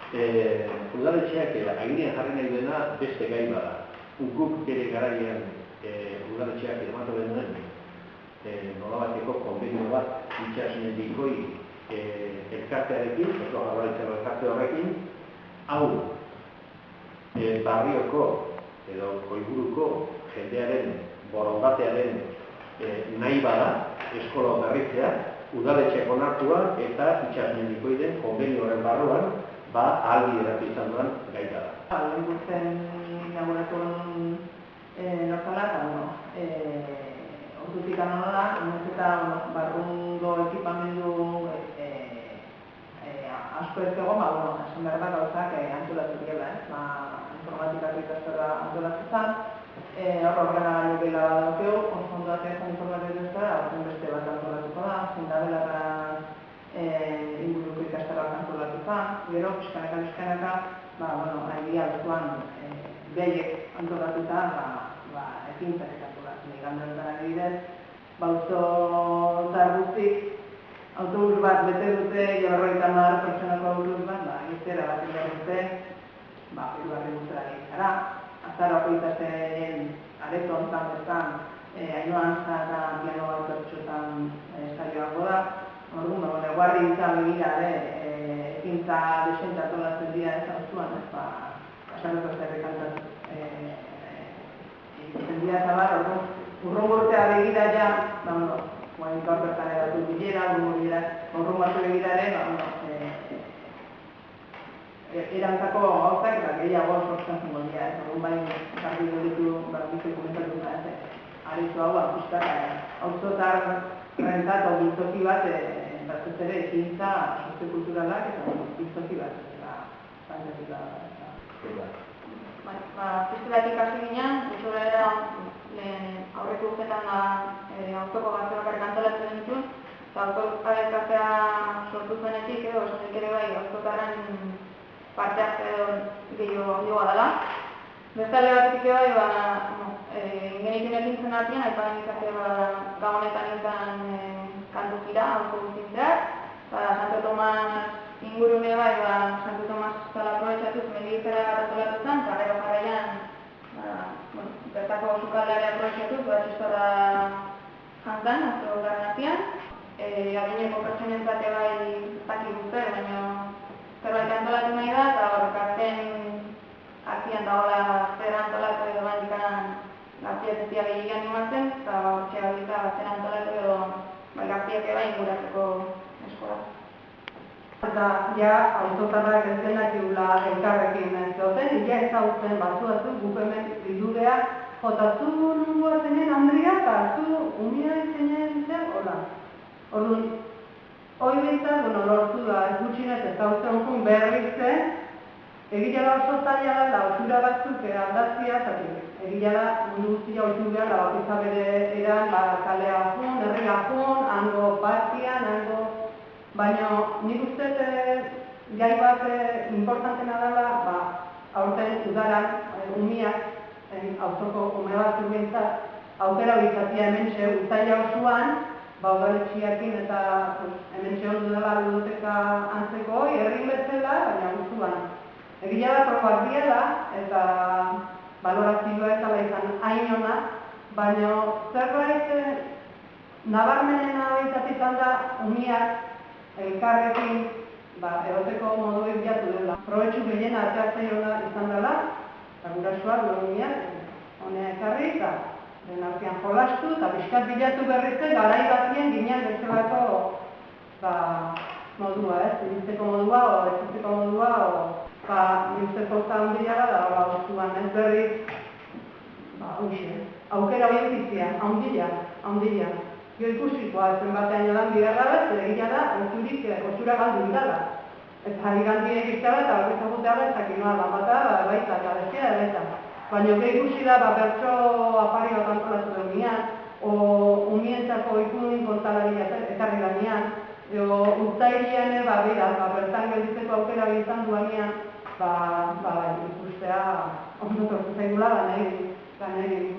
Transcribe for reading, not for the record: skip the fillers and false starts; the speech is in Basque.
Udaletxeak agirian jarri nahi duena beste gai bada. Guk bere garaian udaletxeak edamatu benuen nolabateko konbenio bat itsasmendikoi elkartearekin, Eusko Jaurlaritzako elkarte horrekin, hau barrioko edo koiburuko jendearen borondatearen nahi bada eskola berritzea, udaletxeak onartua eta itsasmendikoiden konbenio horren barruan ahalbideratu izan duen gaita da. Lehen guztien inauguratu nortzala, eta ordutik anola, eta barrundo ekipamendu asko ez dago, esan behar da gauzak antolatu direla, informatikako ikastora antolatu zen, horrela gela daukeu, oso ondoak ezan informatikako ikastora, horren beste bat antolatuko da, zindabelarra inguruko ikastaroak antolatu zen, gero, pixkanaka, nahi altuan behiek antolatuta, ekintzak antolatu. Igandean adibidez, auzo guztik, autobus bat bete dute, 50 pertsonako autobus bat, irtera bat egin dute, hirugarren guztera gehitzara. Azarako ikasten areto ontan bezan, Ainhoa Antza eta piano bat pertsotan saioako da. Orduan, guarri izan begira, ekintza desente antolatzen dira ez auzuan, pasareko zerre kantatu. Egiten dira eta orduan, urrungo urtea begira ja, guain gaur bertan edatu bilera, urrungo arte begira ere, erantzako gauzak eta gehiago sortzen zengo dira, orduan bain jarri duritu, bizu komentatu da, areto hau akustak, auzotar rentzat o biltoki bat, batez ere ekintza soziokulturalak eta biltoki bat, fantazioa da. Festilatik hasi ginen, gutxora aurreko urtetan auzoko gazteak antolatzen dituen, eta auzoko elkartea sortu zenetik edo, esanik ere bai, auzotarren parte hartze gehiago dela. Bestalde batetik bai, ingenitzen ekintzen artean, aipaden ikastea gabonetan izan kantu gira, auzo guztintzeak, Santo Tomas ingurune bai, Santo Tomas zala aprobetxatuz mendigizera antolatu zen, eta gero jarraian, bertako sukaldeare aprobetxatuz, txistorra jantzan, auzo garranazian. Adineko pertsonentzat bai zaki guzter, baina zerbait antolatu nahi da, eta horrekatzen artian dagoela zer antolatu edo bandikan gaztiak eztia gehiagian imatzen, eta hortxe gabiltza zer antolatu edo gaztiak eba inguratzeko eskola. Eta ja, autotarrak ez denak digula elkarrekin zeoten, ja ezagutzen batzuatu guk hemen bidudea, zu nungoa zenen Andria, eta zu umia zenen zer, hola. Orduan, hori bintzen, lortu da, ez gutxinez ezagutzen jun berriz zen, egila da oso zaila da, osura batzuk aldazia, egila da mundu guztia oitu behar, bakitza bere eran, kalea jun, herria jun, hango partian, hango... Baina nik uste gai bat importantena dela, aurten udaran, umiak, auzoko ume bat zurgentzat, aukera bizatia hementxe, uztaila osoan, udaletxiakin eta hementxe ondu dela ludoteka antzeko, herrin betzela, baina guztuan. Egila da probak diela, eta balorazioa ez dela izan hain ona, baina zerbait nabarmenena izan da umiak elkarrekin eroteko modu bilatu dela. Probetxu gehiena ateatzei hona izan dela, eta gurasoa umiak honea ekarri, eta den artean jolastu, eta pixkat bilatu berritzen, garai batien ginean bezalako modua, ibiltzeko modua, ezitzeko modua, ibiltzeko handia da, guztuan ez berriz, aukera hori izia, handia. Gero ikusikoa, zenbatean jodan bigarra bat, egila da, osura galdu dira. Eta hari gandiek ikara eta horretza gutea da, eta kinoa lan bata, baita, eta bestia da. Baina gero ikusi da, bertso apari bat antolatu dugunean, o umientzako ikunin kontalari ekarri ganean, urtairian bertan gelditzeko aukera izan duanean, ikustea ondo tortu zaigula, ganei